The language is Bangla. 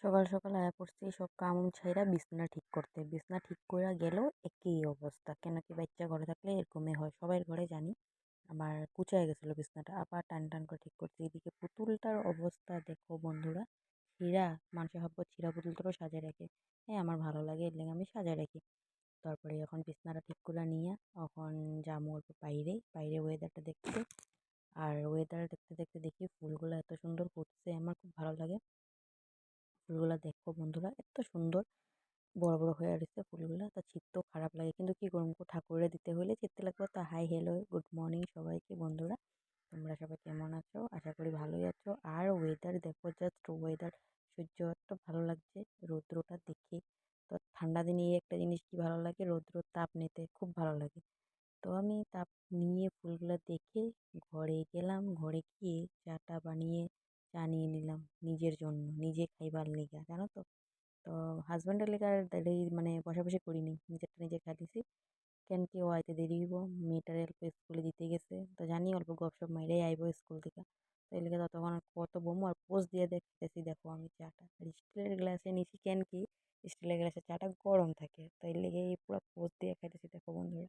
সকাল সকাল আয়া পড়ছি সব কাম ছাইরা বিছনা ঠিক করতে। বিছনা ঠিক কইরা গেলেও একই অবস্থা। কেন কি বাচ্চা ঘরে থাকলে এরকমই হয়। সবার ঘরে জানি। আমার কুঁচায় গেছিল বিছনাটা। আবার টান টান করে ঠিক করছি। এদিকে পুতুলটার অবস্থা দেখো বন্ধুরা। ছিঁড়া, মানুষে ভাববো ছিঁড়া পুতুলটারও সাজায় রাখে। হ্যাঁ, আমার ভালো লাগে এর লেগে আমি সাজায় রাখি। তারপরে এখন বিছনাটা ঠিক করে নিয়া এখন যামু অল্প বাইরে। বাইরে ওয়েদারটা দেখতে। আর ওয়েদার দেখতে দেখতে দেখি ফুলগুলো এত সুন্দর ফুটছে। আমার খুব ভালো লাগে। ফুলগুলা দেখো বন্ধুরা এত সুন্দর বড় বড় হয়ে রয়েছে ফুলগুলা। তা ছিঁড়তেও খারাপ লাগে, কিন্তু কি করবো, ঠাকুরে দিতে হলে ছিঁড়তে লাগবে। তো হাই হ্যালো গুড মর্নিং সবাইকে বন্ধুরা, তোমরা সবাই কেমন আছো? আশা করি ভালোই আছো। আর ওয়েদার দেখো, জাস্ট ওয়েদার, সূর্য এত ভালো লাগছে রৌদ্রটা দেখে। তো ঠান্ডা দিনে এই একটা জিনিস কি ভালো লাগে, রৌদ্র তাপ নিতে খুব ভালো লাগে। তো আমি তাপ নিয়ে ফুলগুলা দেখে ঘরে গেলাম। ঘরে গিয়ে চাটা বানিয়ে চা নিয়ে নিলাম নিজের জন্য, নিজে খাইবার লিগা, জানো তো। তো হাজব্যান্ডের লেগে আর দেরি মানে বসাবসি করিনি, নিজেরটা নিজে খাই দিছি। কেন কি ও আইতে দেরি হইব, মেয়েটারে অল্প স্কুলে দিতে গেছে, তো জানি অল্প গপসপ মাইরেই আইব স্কুল থেকে। তো এই লেগে ততক্ষণ আর কত বমু আর পোস্ট দিয়ে দেখতেছি। দেখো আমি চাটা আর স্টিলের গ্লাসে নিছি, কেন কি স্টিলের গ্লাসে চাটা গরম থাকে, তো এই লেগে পুরো পোস্ট দিয়ে খাইতেছি দেখো বন্ধুরা।